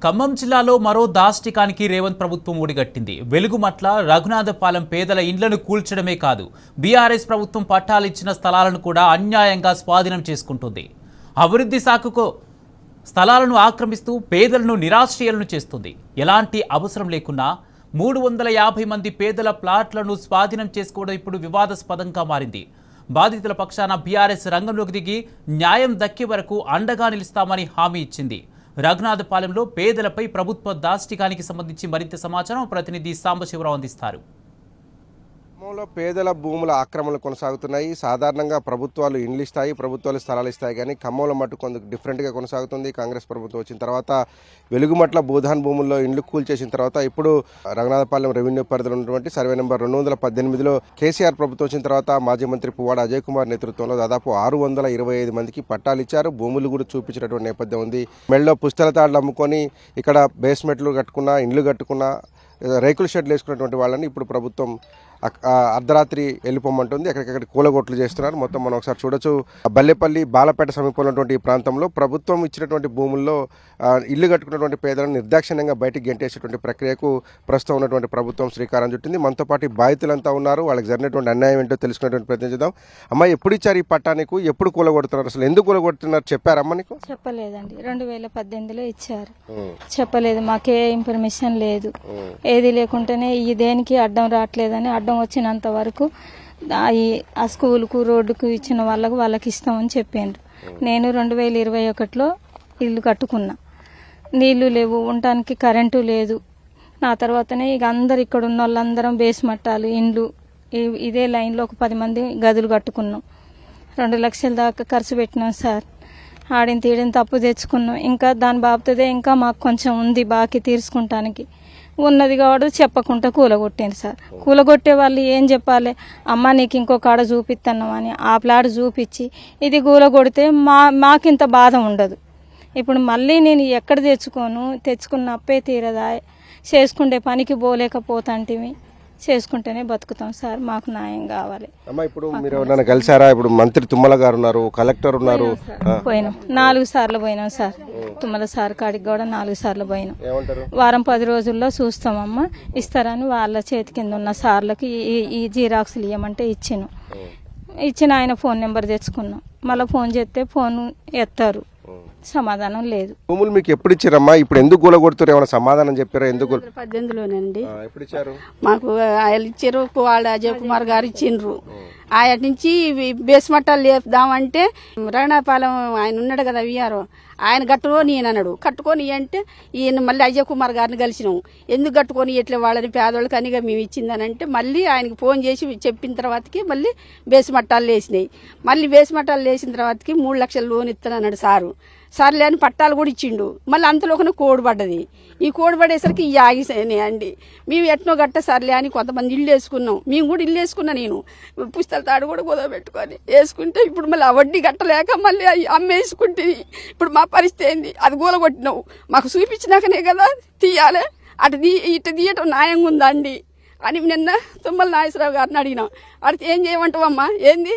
ఖమ్మం జిల్లాలో మరో దాష్టికానికి రేవంత్ ప్రభుత్వం ఒడిగట్టింది. వెలుగుమట్ల రఘునాథపాలెం పేదల ఇండ్లను కూల్చడమే కాదు, బీఆర్ఎస్ ప్రభుత్వం పట్టాలిచ్చిన స్థలాలను కూడా అన్యాయంగా స్వాధీనం చేసుకుంటుంది. అభివృద్ధి సాకుకు స్థలాలను ఆక్రమిస్తూ పేదలను నిరాశ్రయాలను చేస్తుంది. ఎలాంటి అవసరం లేకున్నా 350 మంది పేదల ప్లాట్లను స్వాధీనం చేసుకోవడం ఇప్పుడు వివాదాస్పదంగా మారింది. బాధితుల పక్షాన బీఆర్ఎస్ రంగంలోకి దిగి న్యాయం దక్కే వరకు అండగా నిలుస్తామని హామీ ఇచ్చింది. రఘునాథపాలెంలో పేదలపై ప్రభుత్వ దాష్టికానికి సంబంధించి మరింత సమాచారం ప్రతినిధి సాంబశివరావు అందిస్తారు. ఖమ్మంలో పేదల భూముల ఆక్రమణలు కొనసాగుతున్నాయి. సాధారణంగా ప్రభుత్వాలు ఇండ్లు ఇస్తాయి, ప్రభుత్వాలు స్థలాలు ఇస్తాయి, కానీ ఖమ్మంలో మట్టు కొంత డిఫరెంట్గా కొనసాగుతుంది. కాంగ్రెస్ ప్రభుత్వం వచ్చిన తర్వాత వెలుగుమట్ల భూధాన్ భూముల్లో ఇండ్లు కూల్చేసిన తర్వాత ఇప్పుడు రఘునాథపాలెం రెవెన్యూ పరిధిలో ఉన్నటువంటి సర్వే నెంబర్ 218లో కేసీఆర్ ప్రభుత్వం వచ్చిన తర్వాత మాజీ మంత్రి పువ్వాడ అజయ్ కుమార్ నేతృత్వంలో దాదాపు 625 మందికి పట్టాలు ఇచ్చారు. భూములు కూడా చూపించినటువంటి నేపథ్యం ఉంది. మెళ్ళలో పుస్తల తాళ్లు అమ్ముకొని ఇక్కడ బేస్మెంట్లు కట్టుకున్నా, ఇండ్లు కట్టుకున్నా, రేకుల షెడ్లు వేసుకున్నటువంటి వాళ్ళని ఇప్పుడు ప్రభుత్వం అర్ధరాత్రి వెళ్ళిపోమంటుంది. ఎక్కడికక్కడ కూలగొట్లు చేస్తున్నారు. మొత్తం మనం ఒకసారి చూడొచ్చు. బల్లెపల్లి బాలపేట సమీపంలో ఉన్నటువంటి ఈ ప్రాంతంలో ప్రభుత్వం ఇచ్చినటువంటి భూముల్లో ఇల్లు కట్టుకున్నటువంటి పేదలను నిర్దాక్షిణ్యంగా బయటికి గెంటేసేటువంటి ప్రక్రియకు ప్రస్తుతం ఉన్నటువంటి ప్రభుత్వం శ్రీకారం చుట్టింది. మనతో పాటు బాధితులంతా ఉన్నారు. వాళ్ళకి జరిగినటువంటి అన్యాయం ఏంటో తెలుసుకునేటువంటి ప్రయత్నం చేద్దాం. అమ్మ, ఎప్పుడు ఇచ్చారు ఈ పట్టానికి? ఎప్పుడు కూలగొడుతున్నారు? అసలు ఎందుకు కూలగొడుతున్నారు చెప్పారమ్మా నీకు? చెప్పలేదండి. 2018లో ఇచ్చారు. చెప్పలేదు, మాకే ఇన్ఫర్మేషన్ లేదు. ఏది లేకుంటేనే ఈ దేనికి అడ్డం రావట్లేదని అడ్డం వచ్చినంత వరకు ఆ స్కూల్కు రోడ్డుకు ఇచ్చిన వాళ్ళకి ఇస్తామని చెప్పిండ్రు. నేను 2021లో ఇల్లు కట్టుకున్నా. నీళ్లు లేవు, ఉండటానికి కరెంటు లేదు. నా తర్వాతనే ఇక అందరు ఇక్కడ ఉన్న వాళ్ళందరం బేస్ మట్టాలు ఇండ్లు ఇదే లైన్లో ఒక 10 మంది గదులు కట్టుకున్నాం. 2 లక్షల దాకా ఖర్చు పెట్టినాం సార్. ఆడిన తీడిన తప్పు తెచ్చుకున్నాం. ఇంకా దాని బాబుతోదే ఇంకా మాకు కొంచెం ఉంది బాకీ తీర్చుకుంటానికి. ఉన్నది కాబట్టి చెప్పకుండా కూలగొట్టింది సార్. కూలగొట్టే వాళ్ళు ఏం చెప్పాలి? అమ్మ నీకు ఇంకొక ఆడ చూపిస్తున్నామని ఆ ప్లాట్ చూపించి ఇది కూలగొడితే మాకింత బాధ ఉండదు. ఇప్పుడు మళ్ళీ నేను ఎక్కడ తెచ్చుకున్న అప్పే తీరదా, చేసుకుంటే పనికి పోలేకపోతాంటివి, చేసుకుంటేనే బతుకుతాం సార్. మాకు న్యాయం కావాలి. అమ్మా, ఇప్పుడు మీరు ఎవరైనా కలిసారా? ఇప్పుడు మంత్రి తుమ్మల గారు ఉన్నారు, కలెక్టర్ ఉన్నారు. పోయినాం, 4 సార్లు పోయినాం సార్. తుమ్మల సార్ కాడికి కూడా 4 సార్లు పోయినాం. వారం 10 రోజుల్లో చూస్తామమ్మా ఇస్తారని వాళ్ళ చేతి కింద ఉన్న సార్లకి ఈ జిరాక్స్లు ఇవ్వమంటే ఇచ్చిన ఆయన ఫోన్ నెంబర్ తెచ్చుకున్నాం. మళ్ళీ ఫోన్ చేస్తే ఫోన్ ఎత్తారు, సమాధానం లేదు. భూములు మీకు ఎప్పుడు ఇచ్చారమ్మా? ఇప్పుడు ఎందుకు కూలగొడుతారు? ఏమైనా సమాధానం చెప్పారా? ఎందుకు? 2018లోనండి. ఎప్పుడు ఇచ్చారు? మాకు ఆయన ఇచ్చారు, వాళ్ళ అజయ్ కుమార్ గారు ఇచ్చిండ్రు. ఆయన నుంచి బేస్ మట్టాలు లేపుదామంటే రఘునాథపాలెం ఆయన ఉన్నాడు కదా విఆర్ఓ, ఆయన కట్టుకొని ఈయన అన్నాడు. కట్టుకొని అంటే ఈయన మళ్ళీ అజయ్ కుమార్ గారిని కలిసినాము. ఎందుకు కట్టుకొని ఇట్లా వాళ్ళని పేదోళ్ళకి అనిగా మేము ఇచ్చిందని అంటే మళ్ళీ ఆయనకి ఫోన్ చేసి చెప్పిన తర్వాతకి మళ్ళీ బేస్ మట్టాలు వేసినాయి. మళ్ళీ బేస్ మట్టాలు వేసిన తర్వాతకి 3 లక్షలు లోన్ ఇస్తానన్నాడు సారు. సర్లే అని పట్టాలు కూడా ఇచ్చిండు. మళ్ళీ అంతలోకనే కోడి పడ్డది. ఈ కోడి పడేసరికి ఈ ఆగిసాయి అండి. మేము ఎట్నో గట్ట సర్లే అని కొంతమంది ఇల్లు వేసుకున్నాం. మేము కూడా ఇల్లు వేసుకున్నా. నేను పుస్తల తాడు కూడా కుదపెట్టుకొని వేసుకుంటే ఇప్పుడు మళ్ళీ ఆ వడ్డీ కట్టలేక మళ్ళీ అమ్మేసుకుంటే ఇప్పుడు మా పరిస్థితి ఏంది? అది గూలగొట్టినావు, మాకు చూపించినాకనే కదా తీయాలి. ఇటు తీయటం న్యాయంగా ఉందా అండి అని నిన్న తుమ్మల నాగేశ్వరరావు గారిని అడిగినాం. అడిగితే ఏం చేయమంటావమ్మా? ఏంది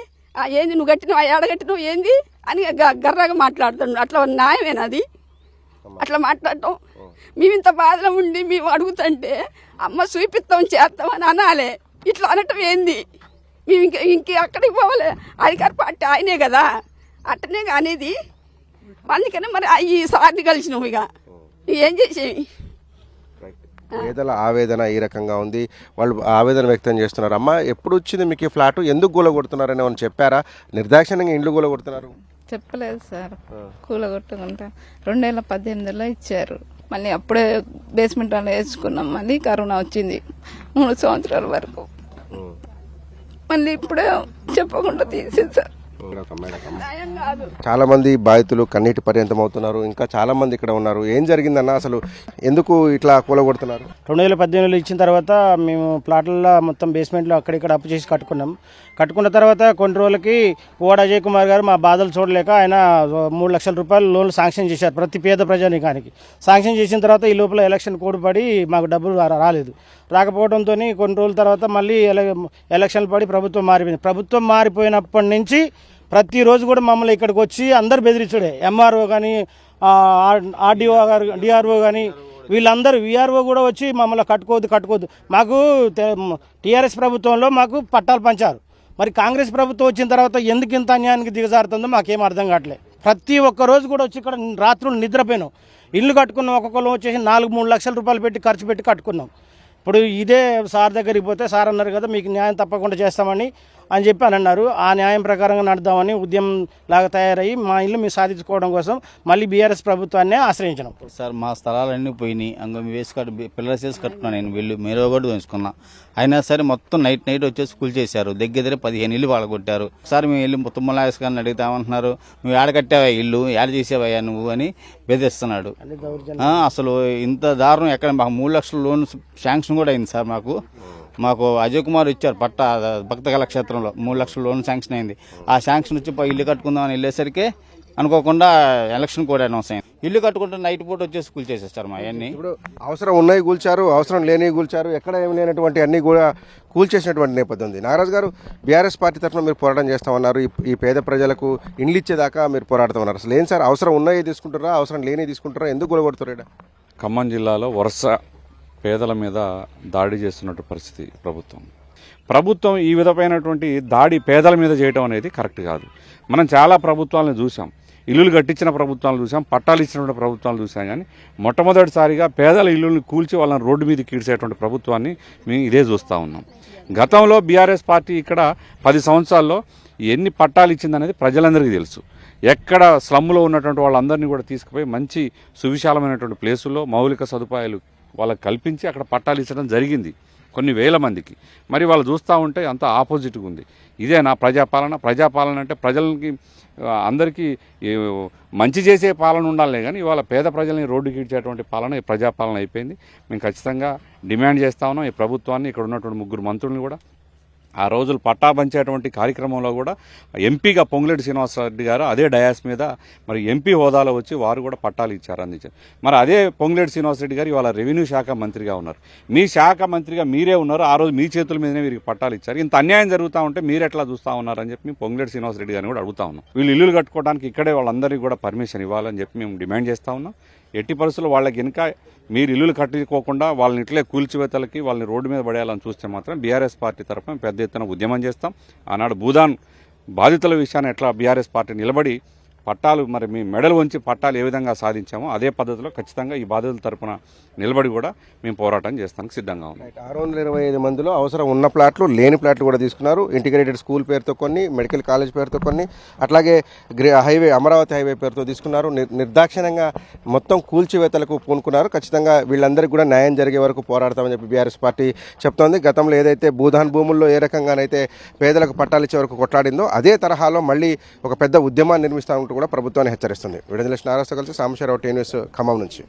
నువ్వు కట్టినావు, ఏడగట్టినావు ఏంది అని గర్రగా మాట్లాడుతాడు. అట్లా న్యాయమేనా అది? అట్లా మాట్లాడటం? మేము ఇంత బాధలో ఉండి మేము అడుగుతుంటే అమ్మ చూపిస్తాం చేస్తాం అని అనాలే. ఇట్లా అనటం ఏంది? మేము ఇంక అక్కడికి పోవాలి. అధికార పార్టీ ఆయనే కదా, అట్టనే అనేది. అందుకనే మరి ఈ సార్ని కలిసినాము. ఇక ఏం చేసేవి? పేదల ఆవేదన ఈ రకంగా ఉంది. వాళ్ళు ఆవేదన వ్యక్తం చేస్తున్నారు. అమ్మ, ఎప్పుడు వచ్చింది మీకు ఈ ఫ్లాట్? ఎందుకు కూలగొడుతున్నారని ఏమైనా చెప్పారా? నిర్దాక్షిణ్యంగా ఇండ్లు కూలగొడుతున్నారు. చెప్పలేదు సార్. కూలగొట్టుకుంటా 2018లో ఇచ్చారు. మళ్ళీ అప్పుడే బేస్మెంట్ అలా వేసుకున్నాం. మళ్ళీ కరోనా వచ్చింది 3 సంవత్సరాల వరకు. మళ్ళీ ఇప్పుడే చెప్పకుండా తీసేది సార్. చాలా మంది బాధితులు కన్నీటి పర్యంతం అవుతున్నారు. ఇంకా చాలా మంది ఇక్కడ ఉన్నారు. ఏం జరిగిందన్న? అసలు ఎందుకు ఇట్లా కూలగొడుతున్నారు? 2018లో ఇచ్చిన తర్వాత మేము ప్లాట్లలో మొత్తం బేస్మెంట్లో అక్కడిక్కడ అప్పు చేసి కట్టుకున్న తర్వాత కొన్ని రోజులకి పువ్వాడ అజయ్ కుమార్ గారు మా బాధలు చూడలేక ఆయన 3 లక్షల రూపాయలు లోన్లు శాంక్షన్ చేశారు ప్రతి పేద ప్రజానికానికి. శాంక్షన్ చేసిన తర్వాత ఈ లోపల ఎలక్షన్ కోడ్ పడి మాకు డబ్బులు రాలేదు. రాకపోవడంతో కొన్ని రోజుల తర్వాత మళ్ళీ ఎలక్షన్లు పడి ప్రభుత్వం మారిపోయింది. ప్రభుత్వం మారిపోయినప్పటి నుంచి ప్రతిరోజు కూడా మమ్మల్ని ఇక్కడికి వచ్చి అందరు బెదిరించుడే. ఎంఆర్ఓ కానీ ఆర్డీఓ గారు, డిఆర్ఓ కానీ వీళ్ళందరూ విఆర్ఓ కూడా వచ్చి మమ్మల్ని కట్టుకోవద్దు మాకు టీఆర్ఎస్ ప్రభుత్వంలో మాకు పట్టాలు పంచారు. మరి కాంగ్రెస్ ప్రభుత్వం వచ్చిన తర్వాత ఎందుకు ఇంత అన్యాయానికి దిగజారుతుందో మాకేం అర్థం కావట్లేదు. ప్రతి ఒక్క రోజు కూడా వచ్చి ఇక్కడ రాత్రులు నిద్రపోయినాం. ఇల్లు కట్టుకున్నాం, ఒక్కొక్కరు వచ్చేసి 4-3 లక్షల రూపాయలు పెట్టి ఖర్చు పెట్టి కట్టుకున్నాం. ఇప్పుడు ఇదే సార్ దగ్గరికి పోతే సార్ అన్నారు కదా మీకు న్యాయం తప్పకుండా చేస్తామని చెప్పి అన్నారు. ఆ న్యాయం ప్రకారంగా నడుద్దామని ఉద్యమం లాగా తయారయ్యి మా ఇల్లు మేము సాధించుకోవడం కోసం మళ్ళీ బీఆర్ఎస్ ప్రభుత్వాన్ని ఆశ్రయించినాం. సార్ మా స్థలాలన్నీ పోయినాయి. అంగ వేసి పిల్లర్స్ వేసి కట్టుకున్నాను, నేను వెళ్ళి మీరు కూడా వేసుకున్నా. అయినా సరే మొత్తం నైట్ వచ్చేసి కూల్ చేశారు. దగ్గర 15 ఇల్లు వాళ్ళ కొట్టారు. సార్ మేము వెళ్ళి తుమ్మలాయస్ గారిని అడుగుతామంటున్నారు, నువ్వు ఏడ కట్టావా ఇల్లు, ఏడ చేసావయ్యా నువ్వు అని బెదిరిస్తున్నాడు. అసలు ఇంత దారుణం ఎక్కడ? మాకు 3 లక్షల లోన్ శాంక్షన్ కూడా అయింది సార్. మాకు అజయ్ కుమార్ ఇచ్చారు పట్టా భక్త కళాక్షేత్రంలో 3 లక్షల లోన్ శాంక్షన్ అయింది. ఆ శాంక్షన్ వచ్చి ఇల్లు కట్టుకుందామని వెళ్ళేసరికి అనుకోకుండా ఎలక్షన్ కూడా అనౌన్స్ అయింది. ఇల్లు కట్టుకుంటే నైట్ పూట వచ్చేసి కూల్ చేసేస్తారు మా అన్ని. ఇప్పుడు అవసరం ఉన్నాయి కూల్చారు, అవసరం లేని కూల్చారు, ఎక్కడ ఏమి లేనటువంటి అన్ని కూడా కూల్చేసినటువంటి నేపథ్యం ఉంది. నాగరాజు గారు, బీఆర్ఎస్ పార్టీ తరఫున మీరు పోరాటం చేస్తామన్నారు. ఈ పేద ప్రజలకు ఇండ్లు ఇచ్చేదాకా మీరు పోరాడతామన్నారు. అసలు ఏం సార్, అవసరం ఉన్నాయి తీసుకుంటారా, అవసరం లేని తీసుకుంటారా, ఎందుకు గొడవడుతారు? ఖమ్మం జిల్లాలో వరుస పేదల మీద దాడి చేస్తున్నట్టు పరిస్థితి ప్రభుత్వం ఈ విధమైనటువంటి దాడి పేదల మీద చేయడం అనేది కరెక్ట్ కాదు. మనం చాలా ప్రభుత్వాలను చూసాం, ఇల్లులు కట్టించిన ప్రభుత్వాలు చూసాం, పట్టాలు ఇచ్చినటువంటి ప్రభుత్వాలు చూసాం. కానీ మొట్టమొదటిసారిగా పేదల ఇల్లులను కూల్చి వాళ్ళని రోడ్డు మీద కీడ్చేటువంటి ప్రభుత్వాన్ని మేము ఇదే చూస్తూ ఉన్నాం. గతంలో బీఆర్ఎస్ పార్టీ ఇక్కడ 10 సంవత్సరాల్లో ఎన్ని పట్టాలు ఇచ్చిందనేది ప్రజలందరికీ తెలుసు. ఎక్కడ స్లమ్లో ఉన్నటువంటి వాళ్ళందరినీ కూడా తీసుకుపోయి మంచి సువిశాలమైనటువంటి ప్లేసుల్లో మౌలిక సదుపాయాలు వాళ్ళకి కల్పించి అక్కడ పట్టాలు ఇచ్చడం జరిగింది కొన్ని వేల మందికి. మరి వాళ్ళు చూస్తూ ఉంటే అంత ఆపోజిట్గా ఉంది. ఇదేనా ప్రజాపాలన అంటే ప్రజలకి అందరికీ మంచి చేసే పాలన ఉండాలే కానీ ఇవాళ పేద ప్రజల్ని రోడ్డుకి ఇచ్చేటువంటి పాలన ఈ ప్రజాపాలన అయిపోయింది. మేము ఖచ్చితంగా డిమాండ్ చేస్తా ఉన్నాం ఈ ప్రభుత్వాన్ని, ఇక్కడ ఉన్నటువంటి 3 మంత్రులను కూడా. ఆ రోజులు పట్టా పంచేటువంటి కార్యక్రమంలో కూడా ఎంపీగా పొంగులేటి శ్రీనివాసరెడ్డి గారు అదే డయాస్ మీద మరి ఎంపీ హోదాలో వచ్చి వారు కూడా పట్టాలు ఇచ్చారు, అందించారు. మరి అదే పొంగులేటి శ్రీనివాసరెడ్డి గారు ఇవాళ రెవెన్యూ శాఖ మంత్రిగా ఉన్నారు. మీ శాఖ మంత్రిగా మీరే ఉన్నారు, ఆ రోజు మీ చేతుల మీదనే వీరికి పట్టాలు ఇచ్చారు. ఇంత అన్యాయం జరుగుతూ ఉంటే మీరు ఎట్లా చూస్తూ ఉన్నారని చెప్పి మేము పొంగులేటి శ్రీనివాసరెడ్డి గారిని కూడా అడుగుతా ఉన్నాం. వీళ్ళు ఇల్లులు కట్టుకోవడానికి ఇక్కడే వాళ్ళందరికీ కూడా పర్మిషన్ ఇవ్వాలని చెప్పి మేము డిమాండ్ చేస్తూ ఉన్నాం. ఎట్టి పరిస్థితుల్లో వాళ్ళకి ఇంకా మీరు ఇల్లులు కట్టుకోకుండా వాళ్ళని ఇట్లే కూల్చివేతలకి వాళ్ళని రోడ్డు మీద పడేయాలని చూస్తే మాత్రం బీఆర్ఎస్ పార్టీ తరఫున పెద్ద ఎత్తున ఉద్యమం చేస్తాం. ఆనాడు భూదాన్ బాధితుల విషయాన్ని ఎట్లా బీఆర్ఎస్ పార్టీ నిలబడి పట్టాలు మరి మీ మెడలు వంచి పట్టాలు ఏ విధంగా సాధించామో అదే పద్ధతిలో ఖచ్చితంగా ఈ బాధితుల తరఫున నిలబడి కూడా మేము పోరాటం చేస్తానికి సిద్ధంగా ఉన్నాం. 625 మందిలో అవసరం ఉన్న ప్లాట్లు, లేని ప్లాట్లు కూడా తీసుకున్నారు. ఇంటిగ్రేటెడ్ స్కూల్ పేరుతో కొన్ని, మెడికల్ కాలేజ్ పేరుతో కొన్ని, అట్లాగే హైవే అమరావతి హైవే పేరుతో తీసుకున్నారు. నిర్దాక్షిణ్యంగా మొత్తం కూల్చివేతలకు పూనుకున్నారు. ఖచ్చితంగా వీళ్ళందరికీ కూడా న్యాయం జరిగే వరకు పోరాడతామని చెప్పి బీఆర్ఎస్ పార్టీ చెప్తోంది. గతంలో ఏదైతే భూదాన్ భూముల్లో ఏ రకంగానైతే పేదలకు పట్టాలు ఇచ్చే వరకు కొట్లాడిందో అదే తరహాలో మళ్ళీ ఒక పెద్ద ఉద్యమాన్ని నిర్మిస్తామంటూ కూడా ప్రభుత్వాన్ని హెచ్చరిస్తుంది. విడుదల నారాజుతో కలిసి సాంబశివరావు, టీ న్యూస్, ఖమ్మం నుంచి.